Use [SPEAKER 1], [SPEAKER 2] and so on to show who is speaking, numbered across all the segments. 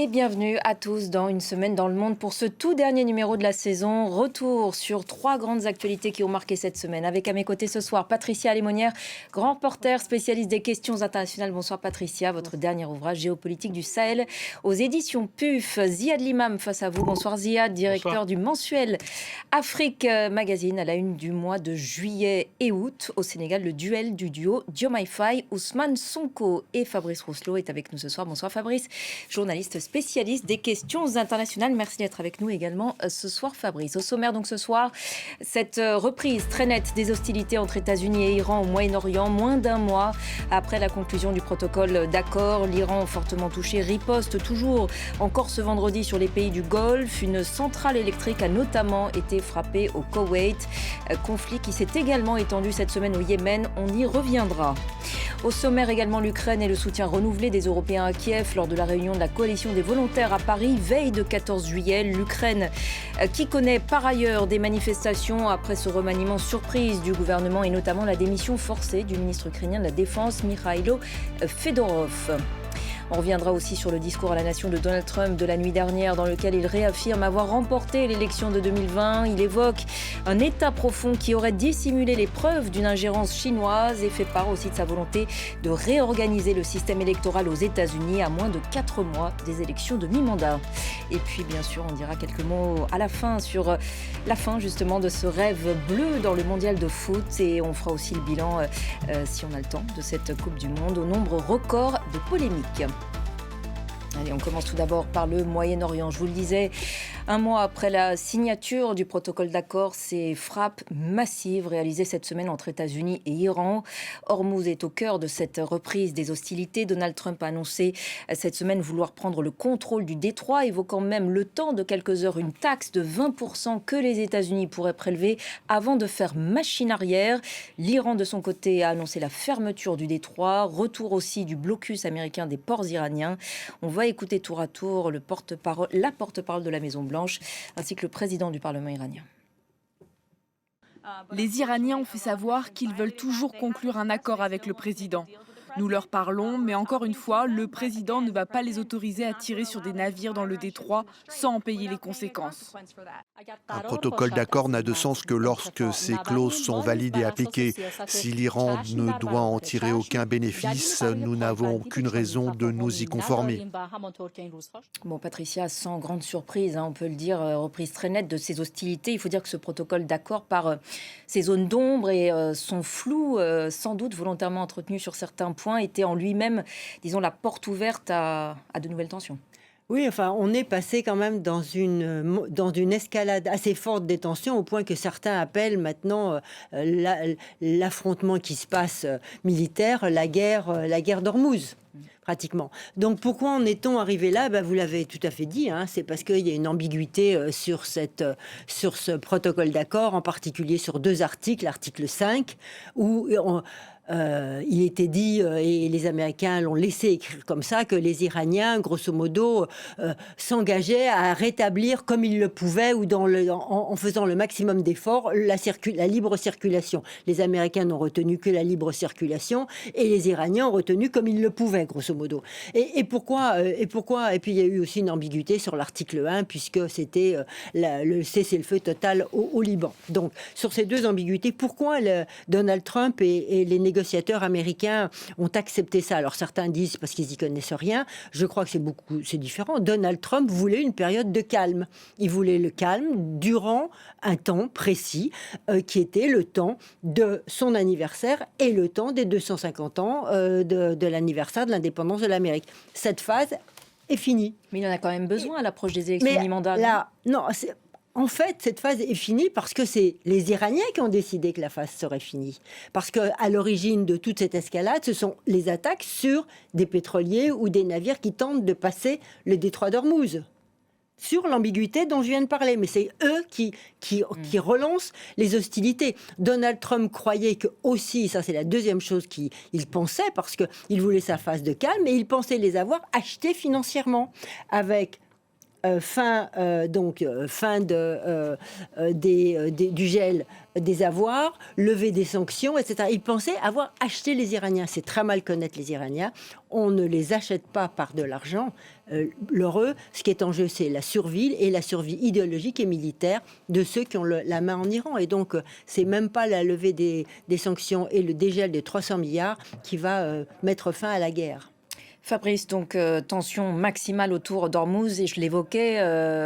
[SPEAKER 1] Et bienvenue à tous dans Une semaine dans le monde pour ce tout dernier numéro de la saison. Retour sur 3 grandes actualités qui ont marqué cette semaine. Avec à mes côtés ce soir Patricia Lémonière, grand reporter spécialiste des questions internationales. Bonsoir Patricia, votre dernier ouvrage Géopolitique du Sahel aux éditions PUF. Ziad Limam face à vous. Bonsoir Ziad, directeur
[SPEAKER 2] Bonsoir.
[SPEAKER 1] du mensuel Afrique Magazine à la une du mois de juillet et août. Au Sénégal, le duel du duo Diomaye Faye, Ousmane Sonko et Fabrice Rousselot est avec nous ce soir. Bonsoir Fabrice, journaliste spécialiste des questions internationales. Merci d'être avec nous également ce soir Fabrice. Au sommaire donc ce soir, cette reprise très nette des hostilités entre États-Unis et Iran au Moyen-Orient, moins d'un mois après la conclusion du protocole d'accord. L'Iran fortement touché riposte toujours encore ce vendredi sur les pays du Golfe. Une centrale électrique a notamment été frappée au Koweït. Conflit qui s'est également étendu cette semaine au Yémen. On y reviendra. Au sommaire également l'Ukraine et le soutien renouvelé des Européens à Kiev lors de la réunion de la coalition des volontaires à Paris, veille de 14 juillet. L'Ukraine qui connaît par ailleurs des manifestations après ce remaniement surprise du gouvernement et notamment la démission forcée du ministre ukrainien de la Défense, Mikhailo Fedorov. On reviendra aussi sur le discours à la nation de Donald Trump de la nuit dernière dans lequel il réaffirme avoir remporté l'élection de 2020. Il évoque un état profond qui aurait dissimulé les preuves d'une ingérence chinoise et fait part aussi de sa volonté de réorganiser le système électoral aux États-Unis à moins de 4 mois des élections de mi-mandat. Et puis bien sûr, on dira quelques mots à la fin sur la fin justement de ce rêve bleu dans le mondial de foot et on fera aussi le bilan, si on a le temps, de cette Coupe du Monde au nombre record de polémiques. Allez, on commence tout d'abord par le Moyen-Orient. Je vous le disais, un mois après la signature du protocole d'accord, ces frappes massives réalisées cette semaine entre États-Unis et Iran. Hormuz est au cœur de cette reprise des hostilités. Donald Trump a annoncé cette semaine vouloir prendre le contrôle du détroit, évoquant même le temps de quelques heures une taxe de 20% que les États-Unis pourraient prélever avant de faire machine arrière. L'Iran, de son côté, a annoncé la fermeture du détroit, retour aussi du blocus américain des ports iraniens. On va écouter tour à tour la porte-parole de la Maison-Blanche ainsi que le président du Parlement iranien.
[SPEAKER 3] Les Iraniens ont fait savoir qu'ils veulent toujours conclure un accord avec le président. Nous leur parlons, mais encore une fois, le président ne va pas les autoriser à tirer sur des navires dans le détroit sans en payer les conséquences.
[SPEAKER 2] Un protocole d'accord n'a de sens que lorsque ces clauses sont valides et appliquées. Si l'Iran ne doit en tirer aucun bénéfice, nous n'avons aucune raison de nous y conformer.
[SPEAKER 1] Bon, Patricia, sans grande surprise, on peut le dire, reprise très nette de ces hostilités. Il faut dire que ce protocole d'accord, par ces zones d'ombre et son flou, sans doute volontairement entretenu sur certains points, était en lui-même, disons, la porte ouverte à de nouvelles tensions.
[SPEAKER 4] Oui, enfin, on est passé quand même dans une escalade assez forte des tensions, au point que certains appellent maintenant l'affrontement qui se passe militaire, la guerre d'Ormuz. Pratiquement. Donc pourquoi en est-on arrivé là ? Vous l'avez tout à fait dit, c'est parce qu'il y a une ambiguïté sur ce protocole d'accord, en particulier sur 2 articles, l'article 5, où il était dit, et les Américains l'ont laissé écrire comme ça, que les Iraniens, grosso modo, s'engageaient à rétablir comme ils le pouvaient ou en faisant le maximum d'efforts la libre circulation. Les Américains n'ont retenu que la libre circulation et les Iraniens ont retenu comme ils le pouvaient, grosso modo. Et pourquoi Et puis il y a eu aussi une ambiguïté sur l'article 1, puisque c'était le cessez-le-feu total au Liban. Donc, sur ces 2 ambiguïtés, pourquoi Donald Trump et les négociateurs américains ont accepté ça? Alors certains disent parce qu'ils n'y connaissent rien. Je crois que c'est différent. Donald Trump voulait une période de calme. Il voulait le calme durant un temps précis qui était le temps de son anniversaire et le temps des 250 ans de l'anniversaire de l'indépendance de l'Amérique. Cette phase est finie.
[SPEAKER 1] Mais il en a quand même besoin à l'approche des élections mi-mandat.
[SPEAKER 4] En fait, cette phase est finie parce que c'est les Iraniens qui ont décidé que la phase serait finie. Parce qu'à l'origine de toute cette escalade, ce sont les attaques sur des pétroliers ou des navires qui tentent de passer le détroit d'Ormuz. Sur l'ambiguïté dont je viens de parler. Mais c'est eux qui relancent les hostilités. Donald Trump croyait que aussi, ça c'est la deuxième chose qu'il pensait, parce qu'il voulait sa phase de calme, et il pensait les avoir achetés financièrement avec fin du gel des avoirs, levée des sanctions, etc. Ils pensaient avoir acheté les Iraniens. C'est très mal connaître les Iraniens. On ne les achète pas par de l'argent. Ce qui est en jeu, c'est la survie et la survie idéologique et militaire de ceux qui ont la main en Iran. Et donc, c'est même pas la levée des sanctions et le dégel des 300 milliards qui va mettre fin à la guerre.
[SPEAKER 1] Fabrice, donc tension maximale autour d'Ormuz, et je l'évoquais,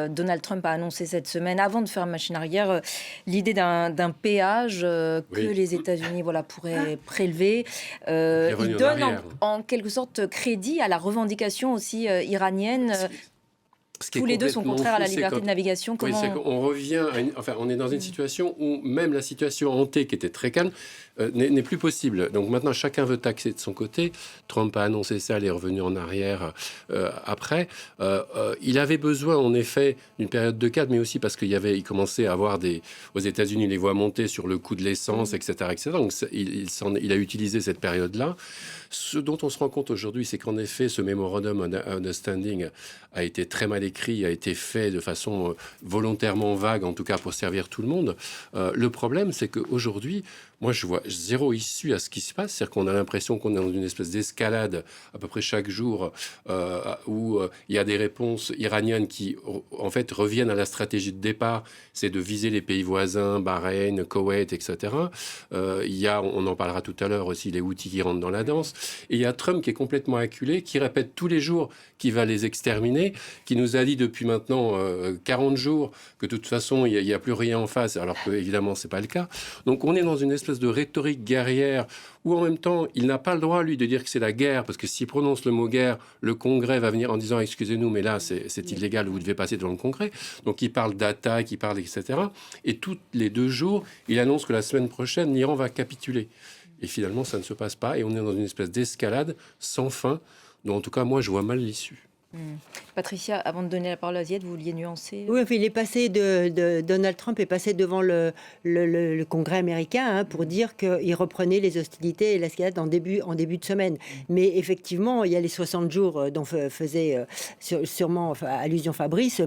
[SPEAKER 1] Donald Trump a annoncé cette semaine, avant de faire machine arrière, l'idée d'un péage que les États-Unis pourraient prélever. Il donne en quelque sorte crédit à la revendication aussi iranienne. Tous les deux sont contraires à la liberté de navigation.
[SPEAKER 5] Oui, on revient on est dans une situation où même la situation hantée, qui était très calme, n'est plus possible. Donc maintenant, chacun veut taxer de son côté. Trump a annoncé ça, il est revenu en arrière après. Il avait besoin, en effet, d'une période de calme, mais aussi parce il commençait à avoir aux États-Unis les voix monter sur le coût de l'essence, etc., etc. Donc il a utilisé cette période-là. Ce dont on se rend compte aujourd'hui, c'est qu'en effet, ce Memorandum Understanding a été très mal écrit, a été fait de façon volontairement vague, en tout cas pour servir tout le monde. Le problème, c'est qu'aujourd'hui, moi, je vois zéro issue à ce qui se passe. C'est-à-dire qu'on a l'impression qu'on est dans une espèce d'escalade à peu près chaque jour où il y a des réponses iraniennes qui, en fait, reviennent à la stratégie de départ. C'est de viser les pays voisins, Bahreïn, Koweït, etc. On en parlera tout à l'heure aussi, les Houthis qui rentrent dans la danse. Et il y a Trump qui est complètement acculé, qui répète tous les jours qu'il va les exterminer, qui nous a dit depuis maintenant 40 jours que de toute façon, il n'y a plus rien en face, alors que évidemment, ce n'est pas le cas. Donc on est dans une espèce de rhétorique guerrière où en même temps, il n'a pas le droit, lui, de dire que c'est la guerre, parce que s'il prononce le mot guerre, le Congrès va venir en disant « excusez-nous, mais là, c'est illégal, vous devez passer devant le Congrès ». Donc il parle d'attaque, il parle etc. Et tous les 2 jours, il annonce que la semaine prochaine, l'Iran va capituler. Et finalement, ça ne se passe pas, et on est dans une espèce d'escalade sans fin, dont en tout cas, moi, je vois mal l'issue.
[SPEAKER 1] Patricia, avant de donner la parole à Ziad, vous vouliez nuancer?
[SPEAKER 4] Oui, il est passé Donald Trump est passé devant le Congrès américain pour dire qu'il reprenait les hostilités et l'escalade en début de semaine. Mais effectivement, il y a les 60 jours dont faisait sûrement allusion Fabrice.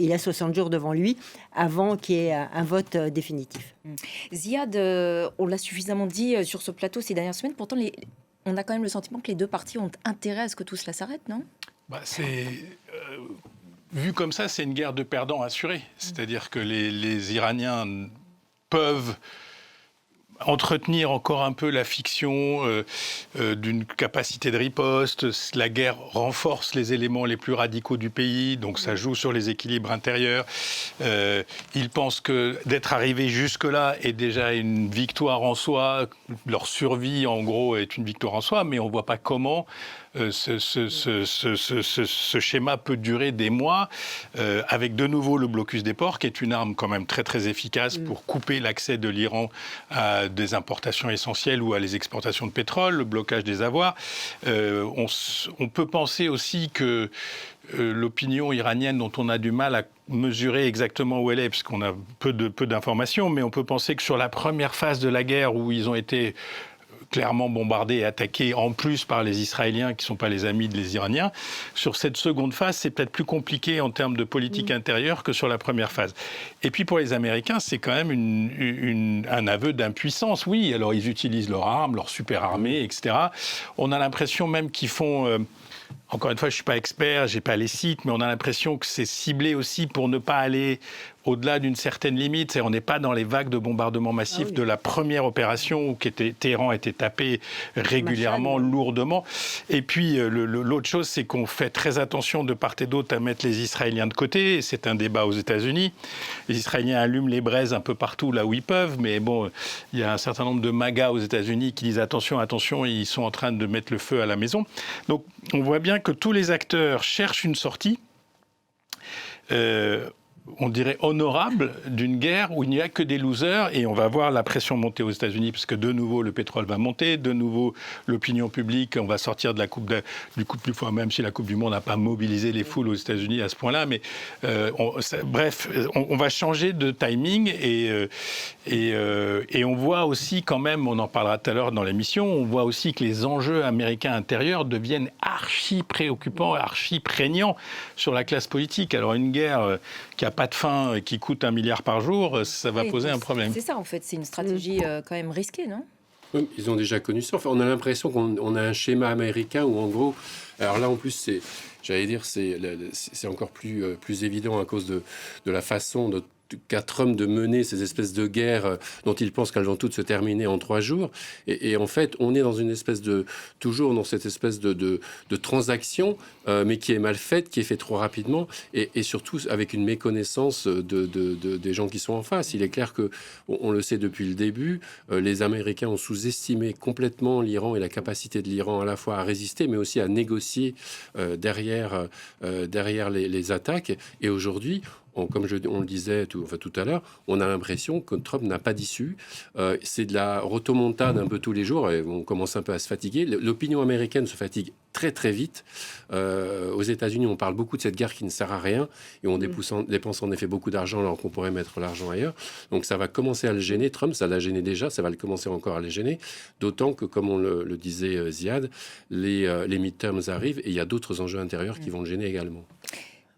[SPEAKER 4] Il a 60 jours devant lui avant qu'il y ait un vote définitif.
[SPEAKER 1] Ziad, on l'a suffisamment dit sur ce plateau ces dernières semaines. Pourtant, on a quand même le sentiment que les deux parties ont intérêt à ce que tout cela s'arrête, non ?
[SPEAKER 6] Vu comme ça, c'est une guerre de perdants assurés. C'est-à-dire que les Iraniens peuvent entretenir encore un peu la fiction d'une capacité de riposte. La guerre renforce les éléments les plus radicaux du pays, donc ça joue sur les équilibres intérieurs. Ils pensent que d'être arrivés jusque-là est déjà une victoire en soi. Leur survie, en gros, est une victoire en soi, mais on ne voit pas comment ce schéma peut durer des mois, avec de nouveau le blocus des ports, qui est une arme quand même très très efficace pour couper l'accès de l'Iran à des importations essentielles ou à les exportations de pétrole, le blocage des avoirs. On peut penser aussi que l'opinion iranienne, dont on a du mal à mesurer exactement où elle est, puisqu'on a peu d'informations, mais on peut penser que sur la première phase de la guerre, où ils ont été clairement bombardés et attaqués en plus par les Israéliens qui ne sont pas les amis des Iraniens. Sur cette seconde phase, c'est peut-être plus compliqué en termes de politique intérieure que sur la première phase. Et puis pour les Américains, c'est quand même un aveu d'impuissance. Oui, alors ils utilisent leurs armes, leur super armée, etc. On a l'impression même qu'ils font... Encore une fois, je ne suis pas expert, je n'ai pas les sites, mais on a l'impression que c'est ciblé aussi pour ne pas aller au-delà d'une certaine limite. On n'est pas dans les vagues de bombardements massifs de la première opération où Téhéran était tapé régulièrement, lourdement. Et puis, l'autre chose, c'est qu'on fait très attention de part et d'autre à mettre les Israéliens de côté. C'est un débat aux États-Unis. Les Israéliens allument les braises un peu partout là où ils peuvent, mais bon, il y a un certain nombre de magas aux États-Unis qui disent attention, attention, ils sont en train de mettre le feu à la maison. Donc, on voit bien que tous les acteurs cherchent une sortie. on dirait, honorable d'une guerre où il n'y a que des losers, et on va voir la pression monter aux États-Unis parce que de nouveau le pétrole va monter, de nouveau l'opinion publique, on va sortir de la coupe du fois, même si la Coupe du Monde n'a pas mobilisé les foules aux États-Unis à ce point-là, mais on va changer de timing et on voit aussi quand même, on en parlera tout à l'heure dans l'émission, on voit aussi que les enjeux américains intérieurs deviennent archi préoccupants, archi prégnants sur la classe politique. Alors une guerre qui n'a pas de fin et qui coûte 1 milliard par jour, ça va poser un problème.
[SPEAKER 1] C'est ça en fait, c'est une stratégie quand même risquée, non ?
[SPEAKER 5] Oui, ils ont déjà connu ça. Enfin, on a l'impression qu'on a un schéma américain où en gros, alors là en plus c'est encore plus évident à cause de la façon qu'a Trump de mener ces espèces de guerres dont il pense qu'elles vont toutes se terminer en 3 jours. Et en fait, on est toujours dans cette espèce de transaction, mais qui est mal faite, qui est faite trop rapidement, et surtout avec une méconnaissance des gens qui sont en face. Il est clair que, on le sait depuis le début, les Américains ont sous-estimé complètement l'Iran et la capacité de l'Iran à la fois à résister, mais aussi à négocier derrière les attaques. Et aujourd'hui, comme on le disait tout à l'heure, on a l'impression que Trump n'a pas d'issue. C'est de la rotomontade un peu tous les jours et on commence un peu à se fatiguer. L'opinion américaine se fatigue très très vite. Aux États-Unis, on parle beaucoup de cette guerre qui ne sert à rien et on dépense en effet beaucoup d'argent alors qu'on pourrait mettre l'argent ailleurs. Donc ça va commencer à le gêner. Trump, ça l'a gêné déjà, ça va le commencer encore à le gêner. D'autant que, comme on le disait Ziad, les midterms arrivent et il y a d'autres enjeux intérieurs qui vont le gêner également.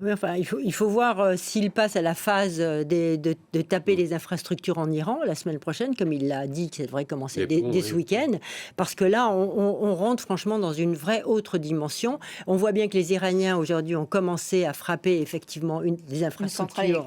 [SPEAKER 4] Oui, enfin, il faut voir s'il passe à la phase de taper les infrastructures en Iran la semaine prochaine, comme il l'a dit, que ça devrait commencer dès ce week-end, parce que là, on rentre franchement dans une vraie autre dimension. On voit bien que les Iraniens, aujourd'hui, ont commencé à frapper effectivement des infrastructures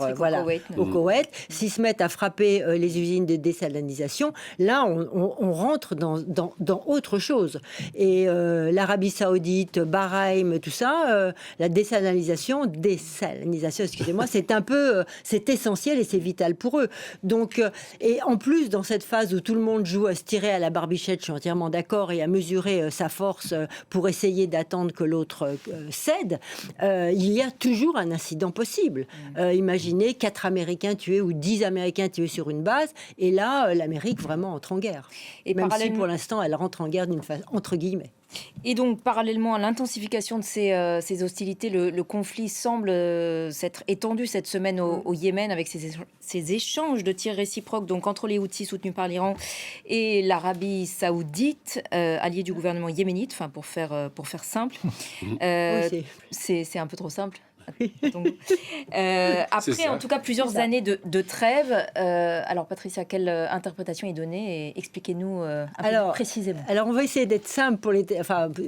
[SPEAKER 4] au Koweït. S'ils se mettent à frapper les usines de désalinisation, là, on rentre dans autre chose. Et l'Arabie Saoudite, Bahreïn, tout ça, la désalinisation, excusez-moi, c'est essentiel et c'est vital pour eux. Donc, et en plus, dans cette phase où tout le monde joue à se tirer à la barbichette, je suis entièrement d'accord, et à mesurer sa force pour essayer d'attendre que l'autre cède, il y a toujours un incident possible. Imaginez 4 Américains tués ou 10 Américains tués sur une base, et là, l'Amérique vraiment entre en guerre. Et même si pour l'instant, elle rentre en guerre d'une phase entre guillemets.
[SPEAKER 1] Et donc, parallèlement à l'intensification de ces hostilités, le conflit semble s'être étendu cette semaine au Yémen avec ces échanges de tirs réciproques donc, entre les Houthis soutenus par l'Iran et l'Arabie Saoudite, alliée du gouvernement yéménite, pour faire simple. C'est un peu trop simple. Donc, après, en tout cas, plusieurs années de trêve. Alors, Patricia, quelle interprétation est donnée et expliquez-nous un peu plus précisément.
[SPEAKER 4] Alors, on va essayer d'être simple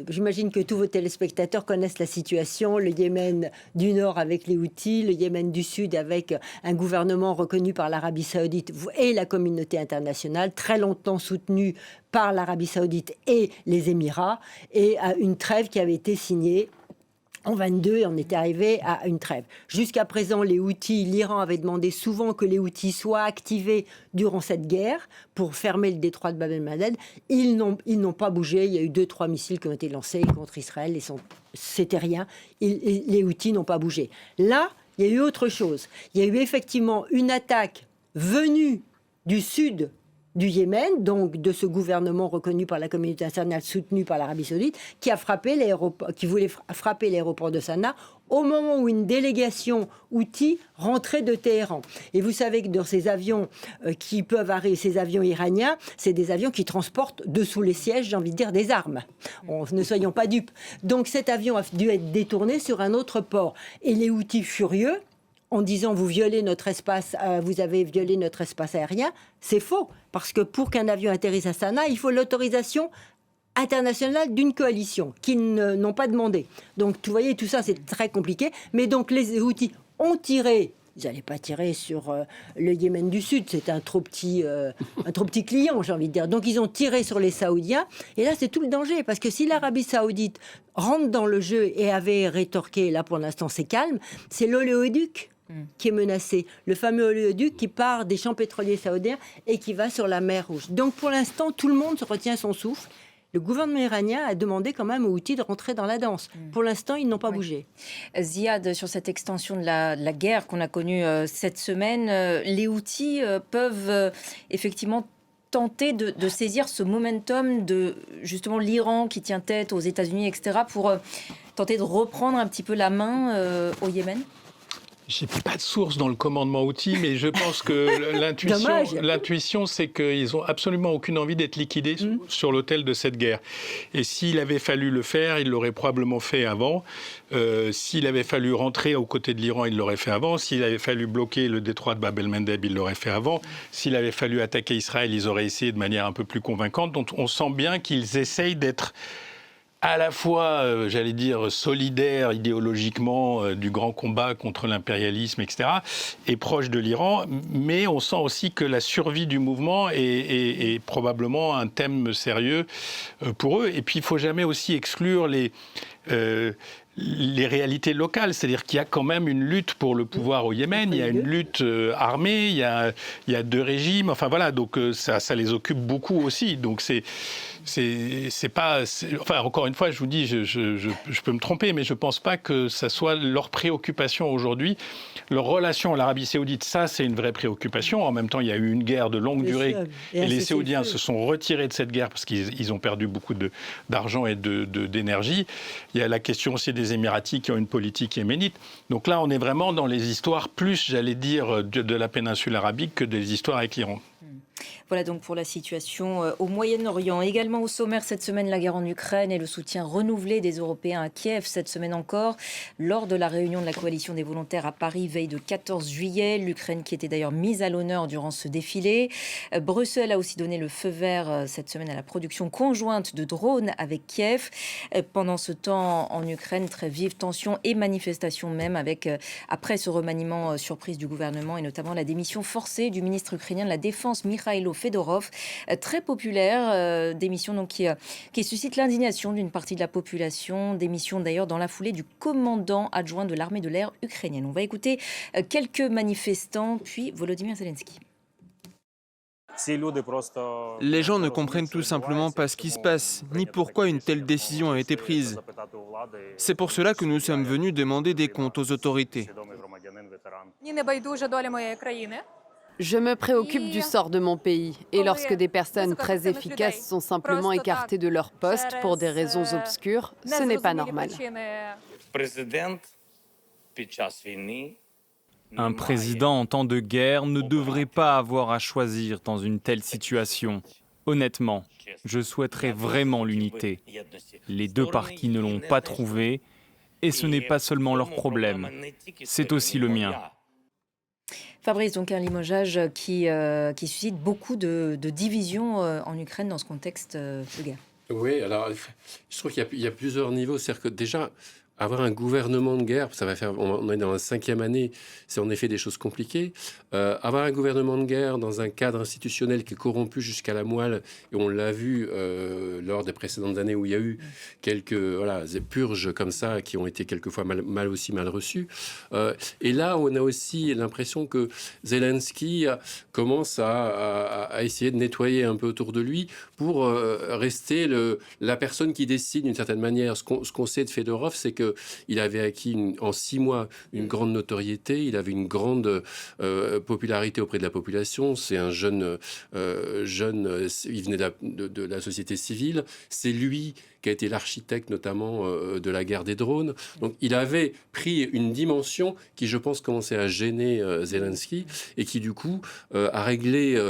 [SPEAKER 4] j'imagine que tous vos téléspectateurs connaissent la situation. Le Yémen du Nord avec les Houthis, le Yémen du Sud avec un gouvernement reconnu par l'Arabie Saoudite et la communauté internationale, très longtemps soutenu par l'Arabie Saoudite et les Émirats, et une trêve qui avait été signée en 22, et on était arrivé à une trêve. Jusqu'à présent, les Houthis, l'Iran avait demandé souvent que les Houthis soient activés durant cette guerre pour fermer le détroit de Bab el-Mandeb. Ils n'ont pas bougé. Il y a eu 2-3 missiles qui ont été lancés contre Israël. C'était rien. Les Houthis n'ont pas bougé. Là, il y a eu autre chose. Il y a eu effectivement une attaque venue du sud du Yémen, donc de ce gouvernement reconnu par la communauté internationale, soutenu par l'Arabie Saoudite, qui voulait frapper l'aéroport de Sanaa au moment où une délégation Houthi rentrait de Téhéran. Et vous savez que dans ces avions qui peuvent arriver, ces avions iraniens, c'est des avions qui transportent dessous les sièges, j'ai envie de dire, des armes. Ne soyons pas dupes. Donc cet avion a dû être détourné sur un autre port. Et les Houthis furieux, en disant vous violez notre espace, vous avez violé notre espace aérien, c'est faux. Parce que pour qu'un avion atterrisse à Sanaa, il faut l'autorisation internationale d'une coalition qu'ils n'ont pas demandé. Donc, vous voyez, tout ça, c'est très compliqué. Mais donc, les Houthis ont tiré. Ils n'allaient pas tirer sur le Yémen du Sud. C'est un trop petit client, j'ai envie de dire. Donc, ils ont tiré sur les Saoudiens. Et là, c'est tout le danger. Parce que si l'Arabie Saoudite rentre dans le jeu et avait rétorqué, là, pour l'instant, c'est calme, c'est l'oléoduc qui est menacé. Le fameux oléoduc qui part des champs pétroliers saoudiens et qui va sur la mer Rouge. Donc, pour l'instant, tout le monde se retient son souffle. le gouvernement iranien a demandé quand même aux Houthis de rentrer dans la danse. Pour l'instant, ils n'ont pas bougé.
[SPEAKER 1] Ziad, sur cette extension de la guerre qu'on a connue cette semaine, les Houthis peuvent effectivement tenter de saisir ce momentum de justement l'Iran qui tient tête aux États-Unis, etc., pour tenter de reprendre un petit peu la main au Yémen?
[SPEAKER 6] J'ai pas de source dans le commandement outil, mais je pense que l'intuition, c'est qu'ils n'ont absolument aucune envie d'être liquidés sur l'autel de cette guerre. Et s'il avait fallu le faire, il l'aurait probablement fait avant. S'il avait fallu rentrer aux côtés de l'Iran, il l'aurait fait avant. S'il avait fallu bloquer le détroit de Bab el-Mandeb, il l'aurait fait avant. S'il avait fallu attaquer Israël, ils auraient essayé de manière un peu plus convaincante. Donc on sent bien qu'ils essayent d'être à la fois, j'allais dire, solidaire idéologiquement du grand combat contre l'impérialisme, etc., et proche de l'Iran, mais on sent aussi que la survie du mouvement est probablement un thème sérieux pour eux. Et puis, il ne faut jamais aussi exclure les réalités locales, c'est-à-dire qu'il y a quand même une lutte pour le pouvoir au Yémen, il y a une lutte armée, il y a deux régimes, enfin voilà, donc ça les occupe beaucoup aussi, donc enfin, encore une fois, je vous dis, je peux me tromper, mais je ne pense pas que ça soit leur préoccupation aujourd'hui. Leur relation à l'Arabie Saoudite, ça, c'est une vraie préoccupation. En même temps, il y a eu une guerre de longue durée et les Saoudiens se sont retirés de cette guerre parce qu'ils ont perdu beaucoup d'argent et d'énergie. Il y a la question aussi des Émiratis qui ont une politique yéménite. Donc là, on est vraiment dans les histoires plus, j'allais dire, de la péninsule arabique que des histoires avec l'Iran.
[SPEAKER 1] Voilà donc pour la situation au Moyen-Orient. Également au sommaire cette semaine, la guerre en Ukraine et le soutien renouvelé des Européens à Kiev cette semaine encore. Lors de la réunion de la coalition des volontaires à Paris, veille de 14 juillet, l'Ukraine qui était d'ailleurs mise à l'honneur durant ce défilé. Bruxelles a aussi donné le feu vert cette semaine à la production conjointe de drones avec Kiev. Pendant ce temps, en Ukraine, très vive tension et manifestation même avec, après ce remaniement surprise du gouvernement et notamment la démission forcée du ministre ukrainien de la Défense, Mikhailo Fedorov, très populaire, démission donc qui suscite l'indignation d'une partie de la population, démission d'ailleurs dans la foulée du commandant adjoint de l'armée de l'air ukrainienne. On va écouter quelques manifestants, puis Volodymyr Zelensky.
[SPEAKER 7] Les gens ne comprennent tout simplement pas ce qui se passe, ni pourquoi une telle décision a été prise. C'est pour cela que nous sommes venus demander des comptes aux autorités.
[SPEAKER 8] Je me préoccupe du sort de mon pays et lorsque des personnes très efficaces sont simplement écartées de leur poste pour des raisons obscures, ce n'est pas normal.
[SPEAKER 9] Un président en temps de guerre ne devrait pas avoir à choisir dans une telle situation. Honnêtement, je souhaiterais vraiment l'unité. Les deux partis ne l'ont pas trouvée et ce n'est pas seulement leur problème, c'est aussi le mien.
[SPEAKER 1] Fabrice, donc un limogeage qui suscite beaucoup de divisions en Ukraine dans ce contexte de guerre.
[SPEAKER 5] Oui, alors je trouve qu'il y a plusieurs niveaux. C'est-à-dire que déjà, avoir un gouvernement de guerre, ça va faire, on est dans la 5e année, c'est en effet des choses compliquées. Avoir un gouvernement de guerre dans un cadre institutionnel qui est corrompu jusqu'à la moelle, et on l'a vu lors des précédentes années où il y a eu quelques purges comme ça qui ont été quelquefois mal reçues. Et là, on a aussi l'impression que Zelensky commence à essayer de nettoyer un peu autour de lui pour rester la personne qui décide d'une certaine manière. Ce qu'on sait de Fedorov, c'est qu'il avait acquis en 6 mois une grande notoriété, il avait une grande popularité auprès de la population. C'est un jeune, il venait de la société civile. C'est lui qui a été l'architecte notamment de la guerre des drones. Donc il avait pris une dimension qui, je pense, commençait à gêner Zelensky et qui, du coup, a réglé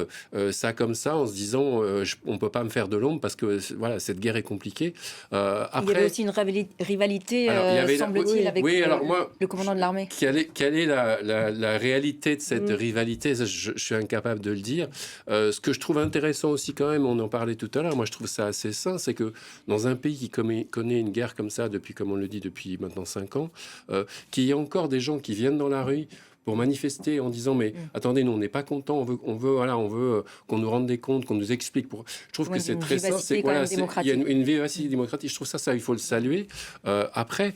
[SPEAKER 5] ça comme ça en se disant on ne peut pas me faire de l'ombre parce que voilà, cette guerre est compliquée. Après,
[SPEAKER 1] il y avait aussi une rivalité, semble-t-il, avec le commandant de l'armée.
[SPEAKER 5] Quelle est la réalité de cette rivalité? Je suis incapable de le dire. Ce que je trouve intéressant aussi quand même, on en parlait tout à l'heure, moi je trouve ça assez sain, c'est que dans un pays qui connaît une guerre comme ça depuis, comme on le dit, depuis maintenant 5 ans, qu'il y ait encore des gens qui viennent dans la rue pour manifester en disant mais attendez, nous on n'est pas contents, on veut qu'on nous rende des comptes, qu'on nous explique. Je trouve que c'est très sain. Il y a une vivacité démocratique. Je trouve ça, il faut le saluer. Après,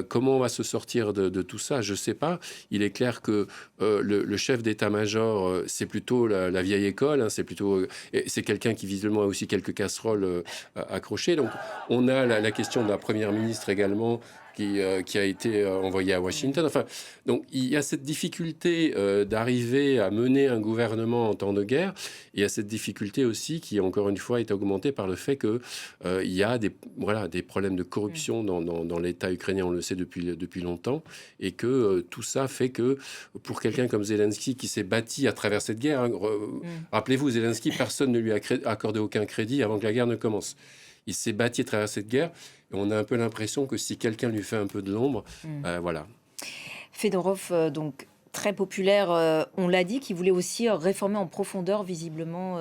[SPEAKER 5] comment on va se sortir de tout ça, je ne sais pas. Il est clair que le chef d'état-major, c'est plutôt la vieille école. Hein, c'est quelqu'un qui visiblement a aussi quelques casseroles accrochées. Donc on a la question de la première ministre également, qui a été envoyé à Washington. Enfin, donc il y a cette difficulté d'arriver à mener un gouvernement en temps de guerre. Et il y a cette difficulté aussi qui, encore une fois, est augmentée par le fait qu'il y a des problèmes de corruption dans l'État ukrainien, on le sait depuis longtemps, et que tout ça fait que pour quelqu'un comme Zelensky qui s'est bâti à travers cette guerre, rappelez-vous, Zelensky, personne ne lui a accordé aucun crédit avant que la guerre ne commence. Il s'est bâti à travers cette guerre. Et on a un peu l'impression que si quelqu'un lui fait un peu de l'ombre, voilà.
[SPEAKER 1] Fedorov, donc très populaire, on l'a dit, qui voulait aussi réformer en profondeur, visiblement,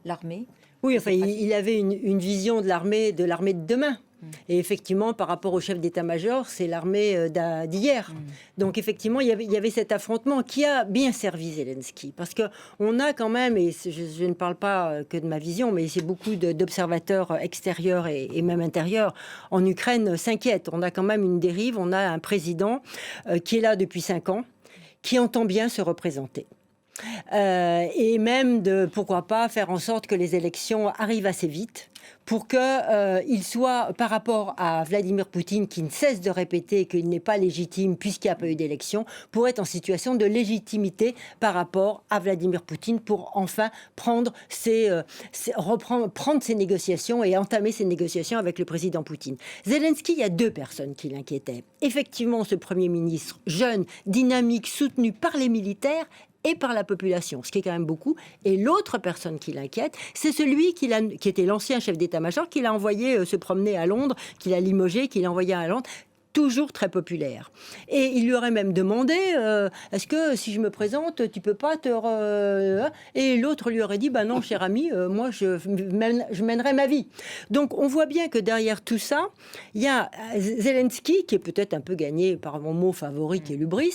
[SPEAKER 1] l'armée.
[SPEAKER 4] Oui, enfin, il avait une vision de l'armée de demain. Et effectivement, par rapport au chef d'état-major, c'est l'armée d'hier. Donc effectivement, il y avait cet affrontement qui a bien servi Zelensky. Parce qu'on a quand même, et je ne parle pas que de ma vision, mais c'est beaucoup d'observateurs extérieurs et même intérieurs en Ukraine s'inquiètent. On a quand même une dérive, on a un président qui est là depuis 5 ans, qui entend bien se représenter. Et même pourquoi pas faire en sorte que les élections arrivent assez vite pour qu'il soit, par rapport à Vladimir Poutine, qui ne cesse de répéter qu'il n'est pas légitime puisqu'il n'y a pas eu d'élection, pour être en situation de légitimité par rapport à Vladimir Poutine, pour enfin prendre ses négociations et entamer ses négociations avec le président Poutine. Zelensky, il y a 2 personnes qui l'inquiétaient. Effectivement, ce Premier ministre jeune, dynamique, soutenu par les militaires et par la population, ce qui est quand même beaucoup. Et l'autre personne qui l'inquiète, c'est celui qui était l'ancien chef d'état-major, qu'il a envoyé se promener à Londres, qu'il a limogé, qu'il a envoyé à Londres, toujours très populaire. Et il lui aurait même demandé, est-ce que si je me présente, tu peux pas Et l'autre lui aurait dit, non, cher ami, moi, je mènerai ma vie. Donc, on voit bien que derrière tout ça, il y a Zelensky, qui est peut-être un peu gagné par mon mot favori, qui est l'hubris,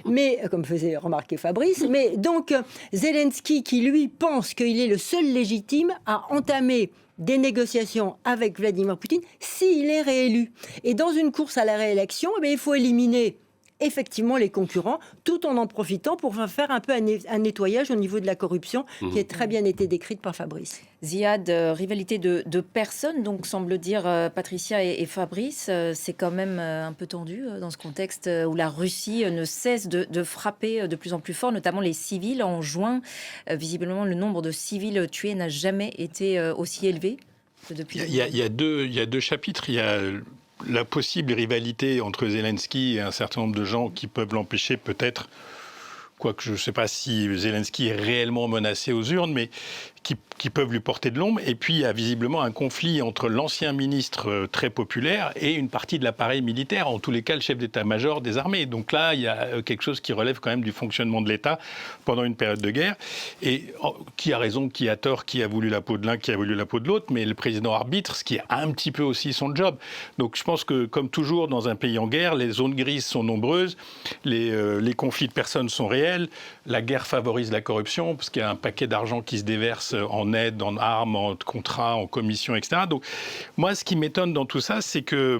[SPEAKER 4] mais, comme faisait remarquer Fabrice, mais donc, Zelensky, qui lui pense qu'il est le seul légitime à entamer des négociations avec Vladimir Poutine s'il est réélu. Et dans une course à la réélection, il faut éliminer effectivement les concurrents, tout en profitant pour faire un peu un nettoyage au niveau de la corruption qui a très bien été décrite par Fabrice.
[SPEAKER 1] Ziad, rivalité de personnes, donc semble dire Patricia et Fabrice, c'est quand même un peu tendu dans ce contexte où la Russie ne cesse de frapper de plus en plus fort, notamment les civils. En juin, visiblement, le nombre de civils tués n'a jamais été aussi élevé depuis.
[SPEAKER 6] Il y a deux chapitres. Il y a la possible rivalité entre Zelensky et un certain nombre de gens qui peuvent l'empêcher peut-être, quoique je ne sais pas si Zelensky est réellement menacé aux urnes, mais qui peuvent lui porter de l'ombre. Et puis, il y a visiblement un conflit entre l'ancien ministre très populaire et une partie de l'appareil militaire, en tous les cas le chef d'état-major des armées. Donc là, il y a quelque chose qui relève quand même du fonctionnement de l'État pendant une période de guerre. Et qui a raison, qui a tort, qui a voulu la peau de l'un, qui a voulu la peau de l'autre, mais le président arbitre, ce qui est un petit peu aussi son job. Donc je pense que, comme toujours dans un pays en guerre, les zones grises sont nombreuses, les conflits de personnes sont réels, la guerre favorise la corruption, parce qu'il y a un paquet d'argent qui se déverse en aide, en armes, en contrats, en commissions, etc. Donc, moi, ce qui m'étonne dans tout ça, c'est que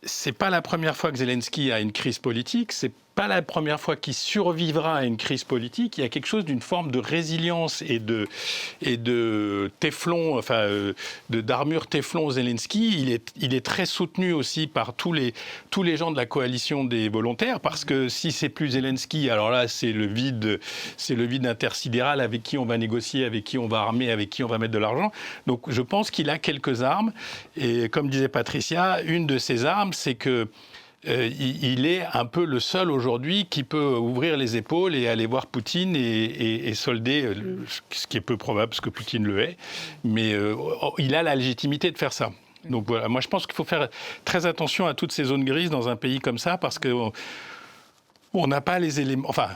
[SPEAKER 6] c'est pas la première fois que Zelensky a une crise politique, c'est pas la première fois qu'il survivra à une crise politique. Il y a quelque chose d'une forme de résilience et de téflon, enfin d'armure téflon Zelensky. Il est très soutenu aussi par tous les gens de la coalition des volontaires, parce que si c'est plus Zelensky, alors là c'est le vide intersidéral avec qui on va négocier, avec qui on va armer, avec qui on va mettre de l'argent. Donc je pense qu'il a quelques armes, et comme disait Patricia, une de ces armes, c'est que il est un peu le seul aujourd'hui qui peut ouvrir les épaules et aller voir Poutine et solder, ce qui est peu probable parce que Poutine le est, mais il a la légitimité de faire ça. Donc voilà, moi je pense qu'il faut faire très attention à toutes ces zones grises dans un pays comme ça, parce que On n'a pas les éléments. Enfin,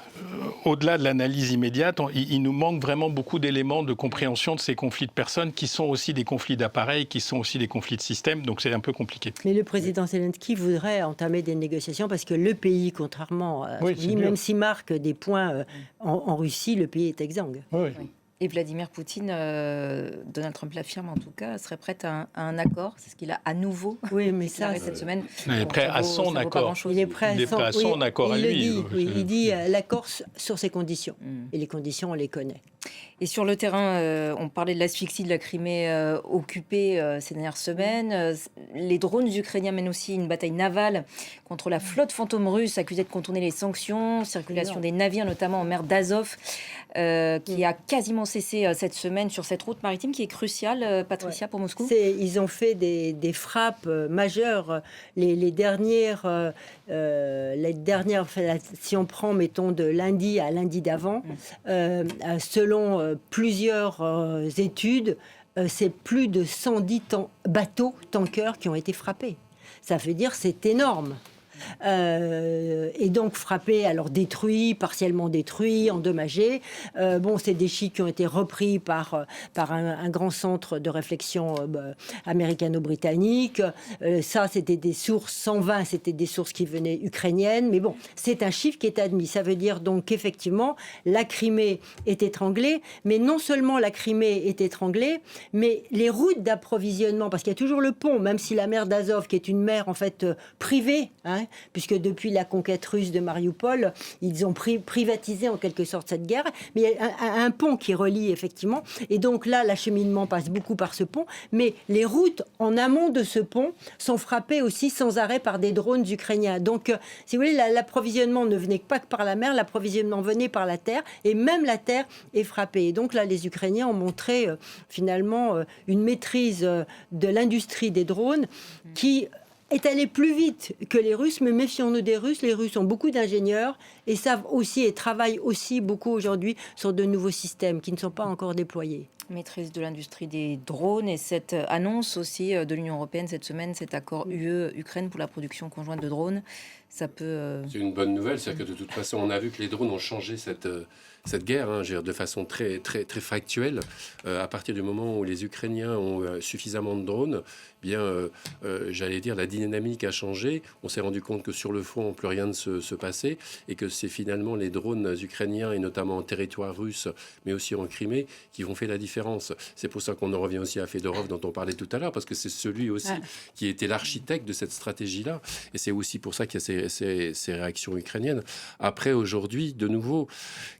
[SPEAKER 6] au-delà de l'analyse immédiate, il nous manque vraiment beaucoup d'éléments de compréhension de ces conflits de personnes qui sont aussi des conflits d'appareils, qui sont aussi des conflits de système. Donc c'est un peu compliqué.
[SPEAKER 4] Mais le président Zelensky voudrait entamer des négociations parce que le pays, contrairement à même s'il marque des points en Russie, le pays est exsangue.
[SPEAKER 6] Oui.
[SPEAKER 1] Et Vladimir Poutine, Donald Trump l'affirme en tout cas, serait prêt à un accord. C'est ce qu'il a à nouveau déclaré cette semaine.
[SPEAKER 6] Il est prêt à son accord.
[SPEAKER 4] Il est prêt à son accord à lui. Il dit l'accord sur ses conditions. Et les conditions, on les connaît.
[SPEAKER 1] Et sur le terrain, on parlait de l'asphyxie de la Crimée occupée ces dernières semaines. Les drones ukrainiens mènent aussi une bataille navale contre la flotte fantôme russe accusée de contourner les sanctions. Circulation des navires, notamment en mer d'Azov, qui a quasiment cessé cette semaine sur cette route maritime qui est cruciale, Patricia, pour Moscou.
[SPEAKER 4] Ils ont fait des frappes majeures. Les dernières, si on prend, mettons, de lundi à lundi d'avant, selon plusieurs études, c'est plus de 110 bateaux tankers qui ont été frappés. Ça veut dire c'est énorme. Et donc frappés, alors détruits, partiellement détruits, endommagés. C'est des chiffres qui ont été repris par un grand centre de réflexion américano-britannique. Ça, c'était des sources, 120, c'était des sources qui venaient ukrainiennes. Mais bon, c'est un chiffre qui est admis. Ça veut dire donc qu'effectivement, la Crimée est étranglée. Mais non seulement la Crimée est étranglée, mais les routes d'approvisionnement, parce qu'il y a toujours le pont, même si la mer d'Azov, qui est une mer en fait privée, puisque depuis la conquête russe de Mariupol, ils ont privatisé en quelque sorte cette guerre. Mais il y a un pont qui relie effectivement. Et donc là, l'acheminement passe beaucoup par ce pont. Mais les routes en amont de ce pont sont frappées aussi sans arrêt par des drones ukrainiens. Donc, si vous voulez, l'approvisionnement ne venait pas que par la mer, l'approvisionnement venait par la terre. Et même la terre est frappée. Et donc là, les Ukrainiens ont montré finalement une maîtrise de l'industrie des drones qui est allé plus vite que les Russes, mais méfions-nous des Russes. Les Russes ont beaucoup d'ingénieurs et savent aussi et travaillent aussi beaucoup aujourd'hui sur de nouveaux systèmes qui ne sont pas encore déployés.
[SPEAKER 1] Maîtrise de l'industrie des drones et cette annonce aussi de l'Union européenne cette semaine, cet accord UE-Ukraine pour la production conjointe de drones, ça peut...
[SPEAKER 5] C'est une bonne nouvelle, c'est-à-dire que de toute façon, on a vu que les drones ont changé cette guerre, de façon très, très, très factuelle. À partir du moment où les Ukrainiens ont suffisamment de drones, j'allais dire, la dynamique a changé. On s'est rendu compte que sur le front, plus rien ne se passait et que c'est finalement les drones ukrainiens, et notamment en territoire russe, mais aussi en Crimée, qui vont faire la différence. C'est pour ça qu'on en revient aussi à Fedorov, dont on parlait tout à l'heure, parce que c'est celui aussi qui était l'architecte de cette stratégie-là. Et c'est aussi pour ça qu'il y a ces réactions ukrainiennes. Après, aujourd'hui, de nouveau,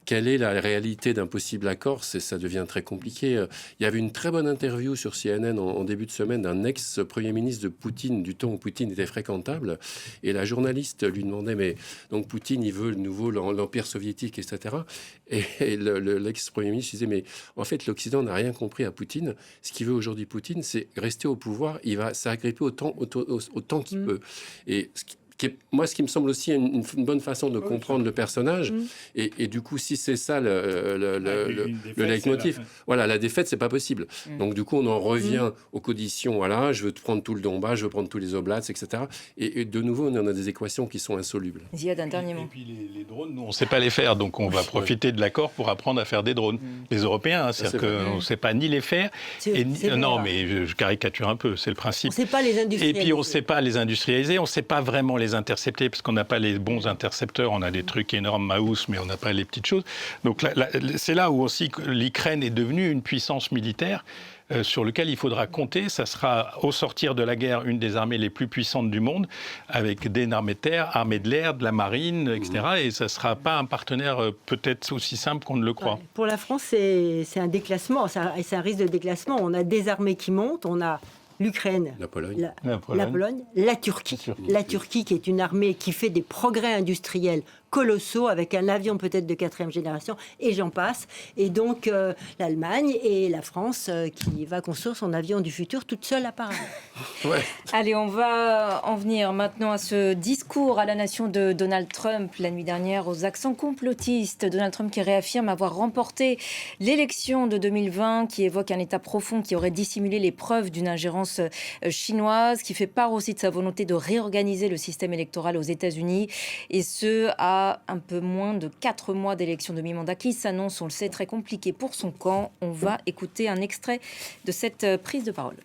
[SPEAKER 5] quelle est la réalité d'un possible accord? Ça devient très compliqué. Il y avait une très bonne interview sur CNN en début de semaine d'un ex-premier ministre de Poutine, du temps où Poutine était fréquentable. Et la journaliste lui demandait, mais donc Poutine, il veut le nouveau, l'Empire soviétique, etc. Et l'ex-premier ministre disait, mais en fait, l'Occident n'a rien compris à Poutine. Ce qu'il veut aujourd'hui, Poutine, c'est rester au pouvoir. Il va s'agripper autant qu'il peut. Et ce qui me semble aussi une bonne façon de comprendre le personnage. Et du coup, si c'est ça le leitmotiv, voilà, la défaite, c'est pas possible. Donc du coup, on en revient aux conditions. Voilà, je veux prendre tout le Donbass, je veux prendre tous les Oblats, etc. Et de nouveau, on en a des équations qui sont insolubles.
[SPEAKER 1] Ziad, un dernier mot.
[SPEAKER 6] Et puis les drones, nous, on ne sait pas les faire, donc on va profiter de l'accord pour apprendre à faire des drones. Les Européens, c'est-à-dire qu'on ne sait pas ni les faire. Non, mais je caricature un peu, c'est le principe.
[SPEAKER 4] On ne sait pas les industrialiser.
[SPEAKER 6] Et puis on ne sait pas les industrialiser, on ne sait pas vraiment les intercepter, parce qu'on n'a pas les bons intercepteurs, on a des trucs énormes, Maus, mais on n'a pas les petites choses. Donc c'est là où aussi l'Ukraine est devenue une puissance militaire sur lequel il faudra compter. Ça sera, au sortir de la guerre, une des armées les plus puissantes du monde, avec des armées de terre, armées de l'air, de la marine, etc. Et ça ne sera pas un partenaire peut-être aussi simple qu'on ne le croit.
[SPEAKER 4] Pour la France, c'est un déclassement, c'est un risque de déclassement. On a des armées qui montent, on a l'Ukraine, la Pologne, la Turquie. La Turquie qui est une armée qui fait des progrès industriels colossaux avec un avion peut-être de 4e génération et j'en passe. Et donc l'Allemagne et la France qui va construire son avion du futur toute seule apparemment.
[SPEAKER 1] Allez, on va en venir maintenant à ce discours à la nation de Donald Trump la nuit dernière aux accents complotistes. Donald Trump qui réaffirme avoir remporté l'élection de 2020, qui évoque un État profond qui aurait dissimulé les preuves d'une ingérence chinoise, qui fait part aussi de sa volonté de réorganiser le système électoral aux États-Unis et ce à à un peu moins de 4 mois d'élection de mi-mandat qui s'annonce, on le sait, très compliqué pour son camp. On va écouter un extrait de cette prise de parole.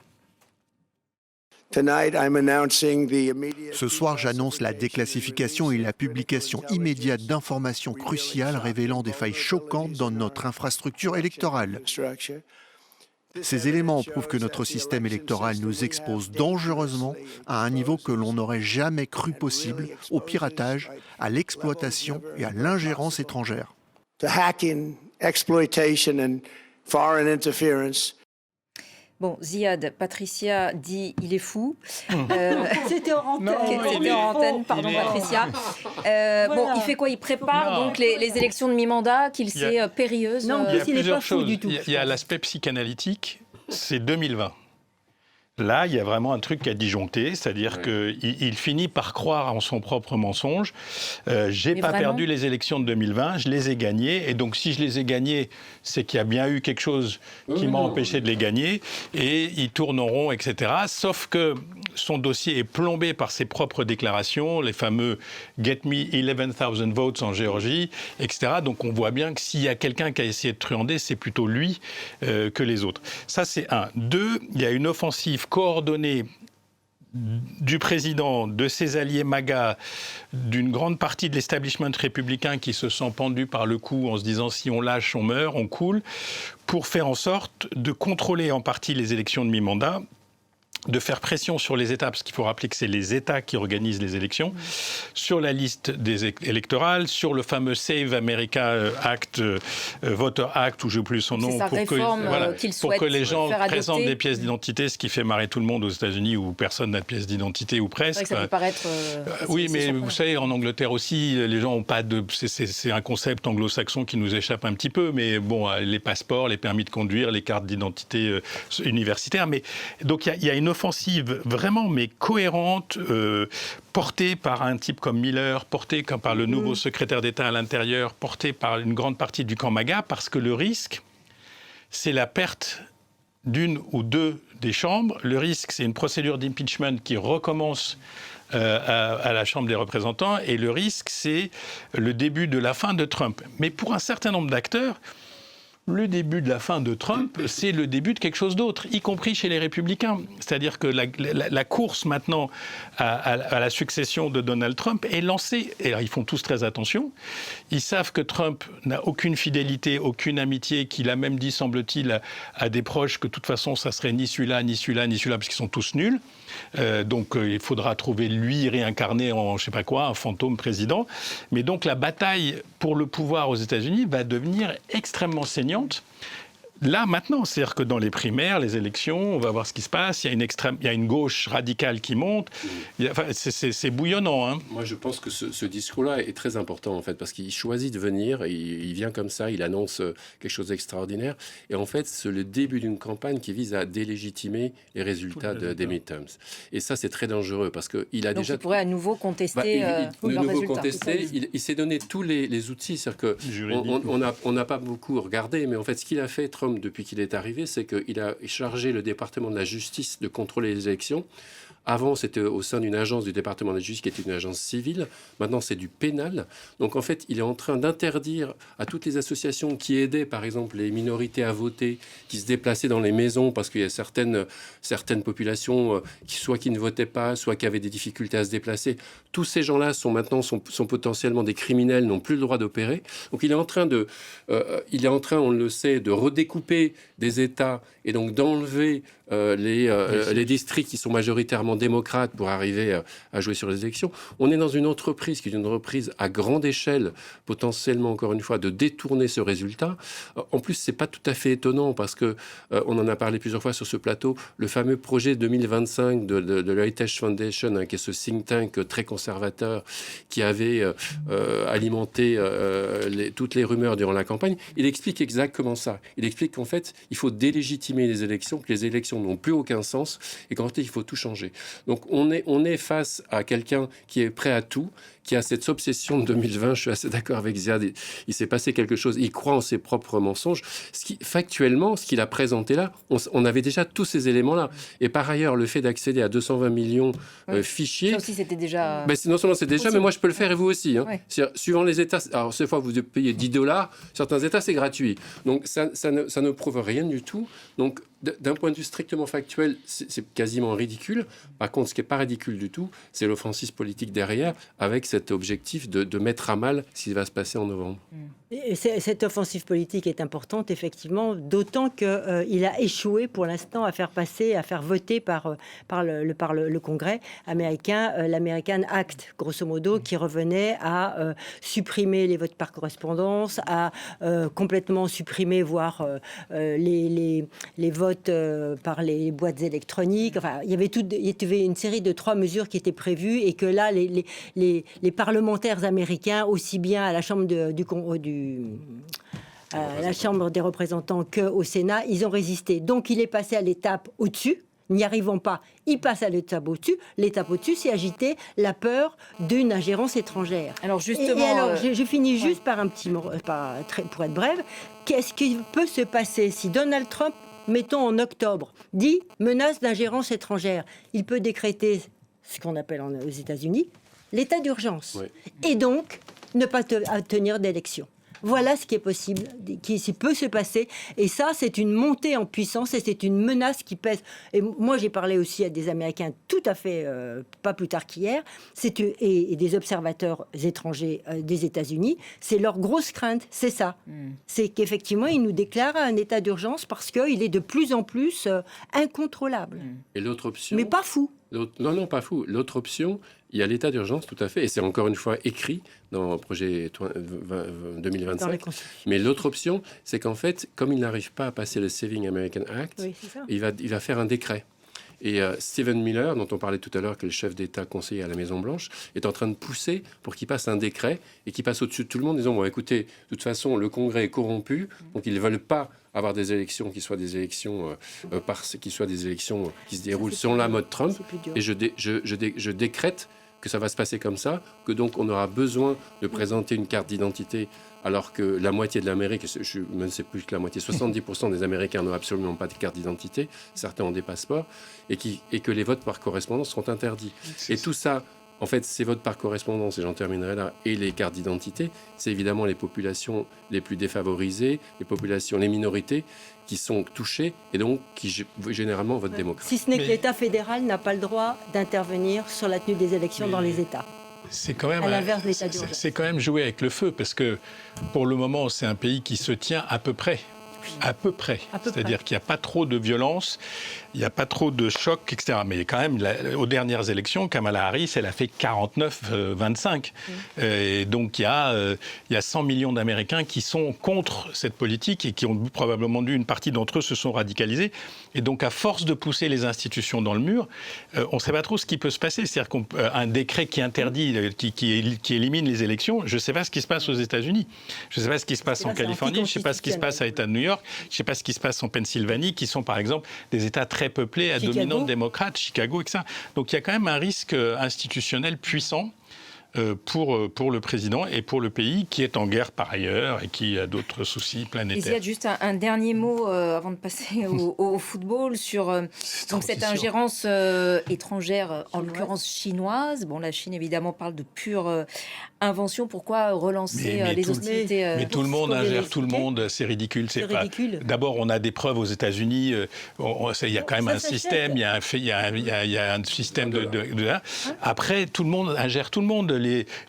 [SPEAKER 2] Ce soir, j'annonce la déclassification et la publication immédiate d'informations cruciales révélant des failles choquantes dans notre infrastructure électorale. Ces éléments prouvent que notre système électoral nous expose dangereusement à un niveau que l'on n'aurait jamais cru possible au piratage, à l'exploitation et à l'ingérence étrangère.
[SPEAKER 1] Bon, Ziad, Patricia dit il est fou.
[SPEAKER 4] C'était hors antenne.
[SPEAKER 1] C'était hors antenne, pardon Patricia. Bon, il fait quoi? Il prépare donc les élections de mi-mandat qu'il sait périlleuses.
[SPEAKER 4] Non,
[SPEAKER 6] Il y a
[SPEAKER 4] il n'est pas
[SPEAKER 6] plusieurs
[SPEAKER 4] fou
[SPEAKER 6] choses.
[SPEAKER 4] du tout.
[SPEAKER 6] Il y a l'aspect psychanalytique, c'est 2020. Là, il y a vraiment un truc à disjoncter, c'est-à-dire qu'il finit par croire en son propre mensonge. J'ai pas perdu les élections de 2020, je les ai gagnées, et donc si je les ai gagnées, c'est qu'il y a bien eu quelque chose qui m'a empêché de les gagner, et ils tournent en rond, etc. Sauf que son dossier est plombé par ses propres déclarations, les fameux « Get me 11,000 votes » en Géorgie, etc. Donc on voit bien que s'il y a quelqu'un qui a essayé de truander, c'est plutôt lui que les autres. Ça, c'est un. Deux, il y a une offensive coordonnée du président, de ses alliés MAGA, d'une grande partie de l'establishment républicain qui se sent pendu par le cou en se disant si on lâche, on meurt, on coule, pour faire en sorte de contrôler en partie les élections de mi-mandat, de faire pression sur les États, parce qu'il faut rappeler que c'est les États qui organisent les élections, sur la liste des électorales, sur le fameux Save America Act, Voter Act, ou je n'ai plus son nom,
[SPEAKER 1] pour
[SPEAKER 6] que les gens présentent des pièces d'identité, ce qui fait marrer tout le monde aux États-Unis où personne n'a de pièce d'identité ou presque.
[SPEAKER 1] C'est vrai que ça peut paraître.
[SPEAKER 6] Oui, mais vous savez, en Angleterre aussi, les gens n'ont pas de. C'est un concept anglo-saxon qui nous échappe un petit peu, mais bon, les passeports, les permis de conduire, les cartes d'identité universitaires. Mais donc il y a une offensive vraiment mais cohérente, portée par un type comme Miller, portée par le nouveau secrétaire d'État à l'intérieur, portée par une grande partie du camp MAGA, parce que le risque, c'est la perte d'une ou deux des chambres. Le risque, c'est une procédure d'impeachment qui recommence à la Chambre des représentants, et le risque, c'est le début de la fin de Trump. Mais pour un certain nombre d'acteurs, le début de la fin de Trump, c'est le début de quelque chose d'autre, y compris chez les Républicains. C'est-à-dire que la course maintenant à la succession de Donald Trump est lancée. Et alors, ils font tous très attention. Ils savent que Trump n'a aucune fidélité, aucune amitié, qu'il a même dit, semble-t-il, à des proches que de toute façon, ça serait ni celui-là, ni celui-là, ni celui-là, parce qu'ils sont tous nuls. Donc, il faudra trouver lui réincarné en, je sais pas quoi, un fantôme président. Mais donc, la bataille pour le pouvoir aux États-Unis va devenir extrêmement saignante. Là, maintenant, c'est-à-dire que dans les primaires, les élections, on va voir ce qui se passe. Il y a une gauche radicale qui monte. C'est bouillonnant. Hein.
[SPEAKER 5] Moi, je pense que ce discours-là est très important, en fait, parce qu'il choisit de venir, il vient comme ça, il annonce quelque chose d'extraordinaire. Et en fait, c'est le début d'une campagne qui vise à délégitimer les résultats des midterms. Et ça, c'est très dangereux, parce qu'il a déjà...
[SPEAKER 1] Donc, il pourrait à nouveau contester leurs résultats.
[SPEAKER 5] Il s'est donné tous les outils. C'est-à-dire qu'on n'a pas beaucoup regardé, mais en fait, ce qu'il a fait, Trump, depuis qu'il est arrivé, c'est qu'il a chargé le département de la justice de contrôler les élections. Avant, c'était au sein d'une agence du département de la justice qui était une agence civile. Maintenant, c'est du pénal. Donc, en fait, il est en train d'interdire à toutes les associations qui aidaient, par exemple, les minorités à voter, qui se déplaçaient dans les maisons parce qu'il y a certaines populations qui ne votaient pas, soit qui avaient des difficultés à se déplacer. Tous ces gens-là sont potentiellement des criminels, n'ont plus le droit d'opérer. Donc, il est en train, on le sait, de redécouper des États et donc d'enlever les districts qui sont majoritairement démocrates pour arriver à jouer sur les élections. On est dans une entreprise qui est une entreprise à grande échelle, potentiellement, encore une fois, de détourner ce résultat. En plus, c'est pas tout à fait étonnant parce que on en a parlé plusieurs fois sur ce plateau, le fameux projet 2025 de l'Heritage Foundation, qui est ce think tank très conservateur qui avait alimenté toutes les rumeurs durant la campagne, il explique exactement ça. Il explique qu'en fait, il faut délégitimer les élections, que les élections n'ont plus aucun sens et qu'en fait, il faut tout changer. Donc, on est face à quelqu'un qui est prêt à tout, qui a cette obsession de 2020. Je suis assez d'accord avec Ziad. Il s'est passé quelque chose. Il croit en ses propres mensonges. Factuellement, ce qu'il a présenté là, on avait déjà tous ces éléments-là. Et par ailleurs, le fait d'accéder à 220 millions fichiers...
[SPEAKER 1] Ça aussi, c'était déjà...
[SPEAKER 5] non seulement c'était déjà, mais moi, je peux le faire et vous aussi. Hein.
[SPEAKER 1] Ouais.
[SPEAKER 5] Suivant les États... Alors, cette fois, vous payez $10. Certains États, c'est gratuit. Donc, ça ne prouve rien du tout. Donc, d'un point de vue strictement factuel, c'est quasiment ridicule. Par contre, ce qui n'est pas ridicule du tout, c'est l'offensive politique derrière, avec cet objectif de mettre à mal ce qui va se passer en novembre.
[SPEAKER 4] Et cette offensive politique est importante, effectivement, d'autant qu'il a échoué pour l'instant à faire passer, à faire voter par le Congrès américain, l'American Act, grosso modo, qui revenait à supprimer les votes par correspondance, à complètement supprimer, voire les votes par les boîtes électroniques. Enfin, il y avait une série de 3 mesures qui étaient prévues et que là, les parlementaires américains, aussi bien à la Chambre la Chambre des représentants qu'au Sénat, ils ont résisté. Donc, il est passé à l'étape au-dessus. N'y arrivant pas, il passe à l'étape au-dessus. L'étape au-dessus, c'est agiter la peur d'une ingérence étrangère.
[SPEAKER 1] Alors, justement...
[SPEAKER 4] Et alors, je finis juste par un petit mot, pour être brève. Qu'est-ce qui peut se passer si Donald Trump, mettons en octobre, dit menace d'ingérence étrangère? Il peut décréter ce qu'on appelle aux États-Unis l'état d'urgence. Et donc, ne pas tenir d'élection. Voilà ce qui est possible, qui peut se passer. Et ça, c'est une montée en puissance et c'est une menace qui pèse. Et moi, j'ai parlé aussi à des Américains tout à fait, pas plus tard qu'hier, et des observateurs étrangers des États-Unis. C'est leur grosse crainte, c'est ça. C'est qu'effectivement, ils nous déclarent un état d'urgence parce qu'il est de plus en plus incontrôlable.
[SPEAKER 5] Et l'autre option...
[SPEAKER 4] Mais pas fou.
[SPEAKER 5] Non, pas fou. L'autre option, il y a l'état d'urgence, tout à fait, et c'est encore une fois écrit dans le projet 2025. Mais l'autre option, c'est qu'en fait, comme il n'arrive pas à passer le Saving American Act, il va faire un décret. Et Stephen Miller, dont on parlait tout à l'heure, qui est le chef d'État conseiller à la Maison-Blanche, est en train de pousser pour qu'il passe un décret et qu'il passe au-dessus de tout le monde, en disant, bon, écoutez, de toute façon, le Congrès est corrompu, donc ils ne veulent pas avoir des élections qui soient des élections qui se déroulent selon la mode Trump. Et je décrète que ça va se passer comme ça, que donc on aura besoin de présenter une carte d'identité, alors que la moitié de l'Amérique, je ne sais plus que la moitié, 70% des Américains n'ont absolument pas de carte d'identité, certains ont des passeports, et que les votes par correspondance seront interdits. Et tout ça, en fait, ces votes par correspondance, et j'en terminerai là, et les cartes d'identité, c'est évidemment les populations les plus défavorisées, les minorités qui sont touchées et donc qui généralement votent démocrate.
[SPEAKER 4] Si ce n'est que l'État fédéral n'a pas le droit d'intervenir sur la tenue des élections dans les États.
[SPEAKER 6] C'est quand même,
[SPEAKER 4] à l'inverse de l'état d'urgence.
[SPEAKER 6] C'est quand même jouer avec le feu, parce que pour le moment, c'est un pays qui se tient à peu près. À peu près. C'est-à-dire qu'il n'y a pas trop de violence, il n'y a pas trop de choc, etc. Mais quand même, aux dernières élections, Kamala Harris, elle a fait 49-25. Et donc, il y a 100 millions d'Américains qui sont contre cette politique et qui ont probablement dû, une partie d'entre eux se sont radicalisés. Et donc, à force de pousser les institutions dans le mur, on ne sait pas trop ce qui peut se passer. C'est-à-dire qu'un décret qui interdit, qui élimine les élections, je ne sais pas ce qui se passe aux États-Unis. Je ne sais pas ce qui se passe en Californie, je ne sais pas ce qui se passe à l'État de New York, je ne sais pas ce qui se passe en Pennsylvanie, qui sont par exemple des États très peuplés à dominante démocrate, Chicago, etc. Donc il y a quand même un risque institutionnel puissant pour le président et pour le pays, qui est en guerre par ailleurs et qui a d'autres soucis planétaires.
[SPEAKER 1] Il y a juste un dernier mot avant de passer au football sur donc cette ingérence étrangère, en l'occurrence chinoise. Bon, la Chine évidemment parle de pure invention. Pourquoi relancer les hostilités
[SPEAKER 6] Mais tout le monde ingère tout le monde, c'est ridicule. C'est ridicule. D'abord, on a des preuves aux États-Unis. Il y a quand même un système. Il y a un système Après, tout le monde ingère tout le monde.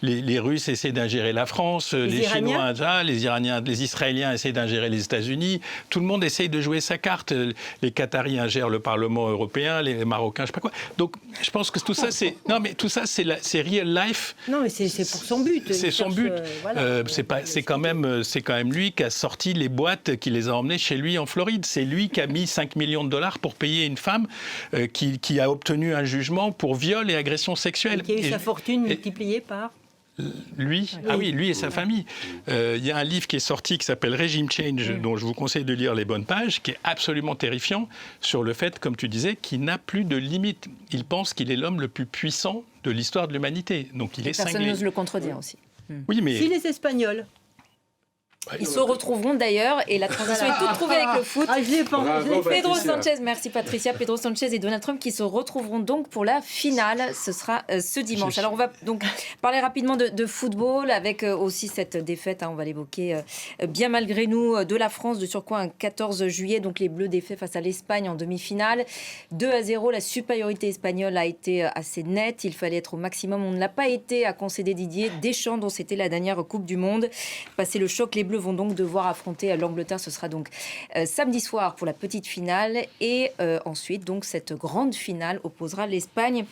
[SPEAKER 6] Les Russes essaient d'ingérer la France, les Chinois, les Iraniens, les Israéliens essaient d'ingérer les États-Unis. Tout le monde essaye de jouer sa carte. Les Qataris ingèrent le Parlement européen, les Marocains, je ne sais pas quoi. Donc, je pense que tout ça, c'est real life.
[SPEAKER 4] Non, mais c'est pour son but.
[SPEAKER 6] C'est son but. C'est quand même lui qui a sorti les boîtes, qui les a emmenées chez lui en Floride. C'est lui qui a mis 5 millions de dollars pour payer une femme qui a obtenu un jugement pour viol et agression sexuelle.
[SPEAKER 4] Et qui a eu sa fortune multipliée par
[SPEAKER 6] Lui et sa famille. Il y a un livre qui est sorti qui s'appelle Regime Change, dont je vous conseille de lire les bonnes pages, qui est absolument terrifiant sur le fait, comme tu disais, qu'il n'a plus de limite. Il pense qu'il est l'homme le plus puissant de l'histoire de l'humanité. Donc il est cinglé.
[SPEAKER 1] Personne n'ose le contredire aussi.
[SPEAKER 6] Oui, mais...
[SPEAKER 4] Si les Espagnols.
[SPEAKER 1] Ils se retrouveront d'ailleurs, et la transition est toute trouvée avec le foot.
[SPEAKER 4] Ah, je l'ai pas.
[SPEAKER 5] Bravo,
[SPEAKER 1] Pedro
[SPEAKER 5] Patricia.
[SPEAKER 1] Sanchez, merci Patricia. Pedro Sanchez et Donald Trump qui se retrouveront donc pour la finale. Ce sera ce dimanche. Alors on va donc parler rapidement de football avec aussi cette défaite, on va l'évoquer bien malgré nous, de la France, de surcroît un 14 juillet. Donc les Bleus défaits face à l'Espagne en demi-finale. 2-0, la supériorité espagnole a été assez nette. Il fallait être au maximum. On ne l'a pas été, a concédé Didier Deschamps, dont c'était la dernière Coupe du Monde. Passé le choc, les Bleus vont donc devoir affronter l'Angleterre. Ce sera donc samedi soir pour la petite finale, et ensuite donc cette grande finale opposera l'Espagne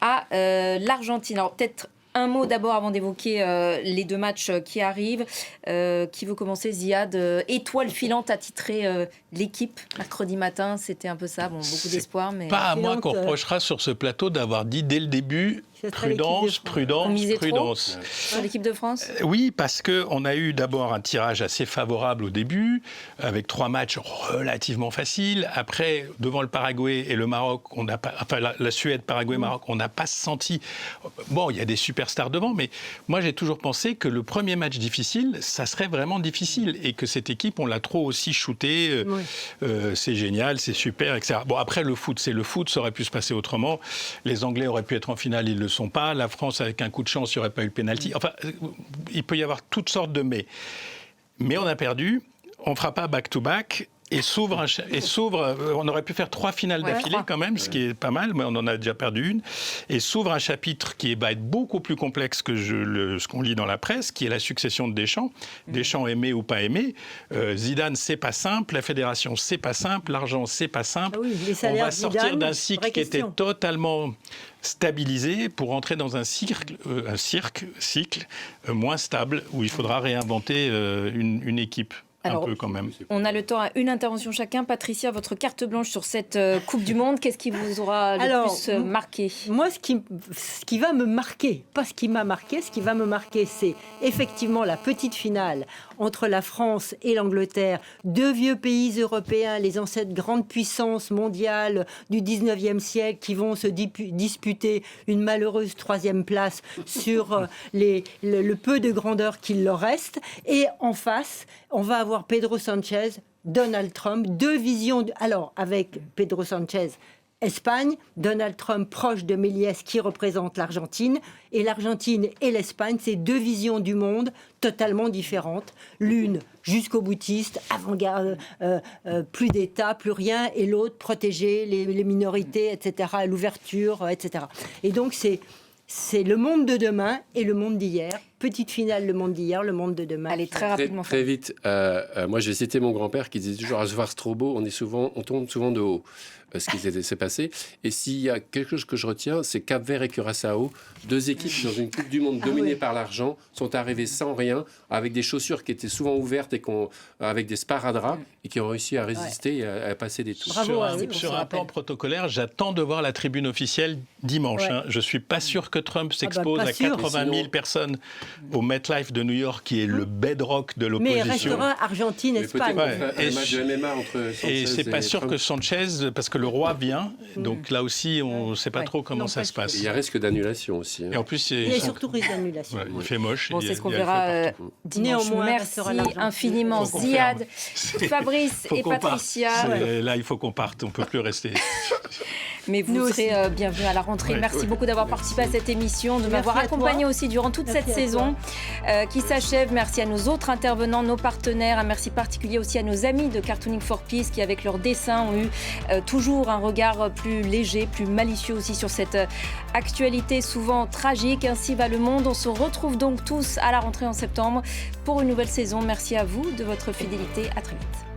[SPEAKER 1] à l'Argentine. Alors peut-être un mot d'abord avant d'évoquer les deux matchs qui arrivent. Qui veut commencer? Ziad, étoile filante a titré l'équipe mercredi matin. C'était un peu ça, bon, beaucoup d'espoir. Mais...
[SPEAKER 6] Pas à moi qu'on reprochera sur ce plateau d'avoir dit dès le début prudence, prudence, prudence.
[SPEAKER 1] Sur l'équipe de France?
[SPEAKER 6] Oui, parce qu'on a eu d'abord un tirage assez favorable au début, avec 3 matchs relativement faciles. Après, devant le Paraguay et le Maroc, on n'a pas, enfin la Suède, Paraguay, Maroc, on n'a pas senti... Bon, il y a des superstars devant, mais moi j'ai toujours pensé que le premier match difficile, ça serait vraiment difficile, et que cette équipe, on l'a trop aussi shootée, c'est génial, c'est super, etc. Bon, après le foot, c'est le foot, ça aurait pu se passer autrement. Les Anglais auraient pu être en finale, ils ne le sont pas. La France, avec un coup de chance, il n'y aurait pas eu le pénalty. Enfin, il peut y avoir toutes sortes de mais. Mais on a perdu, on ne fera pas back-to-back. Et on aurait pu faire 3 finales d'affilée quand même, ce qui est pas mal, mais on en a déjà perdu une. Et s'ouvre un chapitre qui va être beaucoup plus complexe que ce qu'on lit dans la presse, qui est la succession de Deschamps. Deschamps aimé ou pas aimé. Zidane, c'est pas simple. La fédération, c'est pas simple. L'argent, c'est pas simple.
[SPEAKER 4] Ah oui, les
[SPEAKER 6] on
[SPEAKER 4] salaires
[SPEAKER 6] va sortir
[SPEAKER 4] Zidane,
[SPEAKER 6] d'un cycle qui était totalement stabilisé pour entrer dans un cycle moins stable, où il faudra réinventer une équipe.
[SPEAKER 1] Alors,
[SPEAKER 6] un peu quand même.
[SPEAKER 1] On a le temps à une intervention chacun. Patricia, votre carte blanche sur cette Coupe du Monde, qu'est-ce qui vous aura le plus marqué?
[SPEAKER 4] Moi, ce qui va me marquer, pas ce qui m'a marqué, ce qui va me marquer, c'est effectivement la petite finale entre la France et l'Angleterre, 2 vieux pays européens, les ancêtres grandes puissances mondiales du 19e siècle, qui vont se disputer une malheureuse 3e place sur le peu de grandeur qu'il leur reste. Et en face, on va avoir Pedro Sanchez, Donald Trump, 2 visions. Alors, avec Pedro Sanchez, Espagne, Donald Trump proche de Méliès qui représente l'Argentine, et l'Argentine et l'Espagne, c'est 2 visions du monde totalement différentes. L'une jusqu'au boutiste, avant-garde, plus d'État, plus rien, et l'autre protéger les minorités, etc., l'ouverture, etc. Et donc c'est le monde de demain et le monde d'hier. Petite finale, le monde d'hier, le monde de demain.
[SPEAKER 1] Allez, très rapidement.
[SPEAKER 5] Très vite. Moi, je vais citer mon grand-père qui disait toujours, à se voir trop beau, on tombe souvent de haut. Ce qui s'est passé. Et s'il y a quelque chose que je retiens, c'est Cap-Vert et Curaçao, 2 équipes dans une Coupe du Monde dominées par l'argent, sont arrivées sans rien, avec des chaussures qui étaient souvent ouvertes et avec des sparadraps, et qui ont réussi à résister et à passer des tours.
[SPEAKER 4] Bravo,
[SPEAKER 6] sur un plan protocolaire, j'attends de voir la tribune officielle dimanche.
[SPEAKER 4] Ouais.
[SPEAKER 6] Je ne suis pas sûr que Trump s'expose à 80 000 personnes au MetLife de New York, qui est le bedrock de l'opposition.
[SPEAKER 4] Mais restera Argentine-Espagne.
[SPEAKER 5] Un match de MMA entre Sanchez
[SPEAKER 6] et c'est pas sûr
[SPEAKER 5] Trump.
[SPEAKER 6] que Sanchez, parce que le roi vient, donc là aussi, on ne sait pas trop comment ça se passe.
[SPEAKER 5] Il y a risque d'annulation aussi.
[SPEAKER 6] Et en plus,
[SPEAKER 4] il y a surtout risque d'annulation.
[SPEAKER 6] Il fait moche.
[SPEAKER 1] Bon, c'est ce qu'on verra dimanche.
[SPEAKER 4] Néanmoins,
[SPEAKER 1] merci infiniment, Ziad, Fabrice et Patricia.
[SPEAKER 6] Là, il faut qu'on parte, on ne peut plus rester.
[SPEAKER 1] Mais vous serez bienvenus à la rentrée. Merci beaucoup d'avoir participé à cette émission, de m'avoir accompagné aussi durant toute cette saison qui s'achève. Merci à nos autres intervenants, nos partenaires. Un merci particulier aussi à nos amis de Cartooning for Peace qui, avec leurs dessins, ont eu toujours un regard plus léger, plus malicieux aussi sur cette actualité souvent tragique. Ainsi va le monde. On se retrouve donc tous à la rentrée en septembre pour une nouvelle saison. Merci à vous de votre fidélité. À très vite.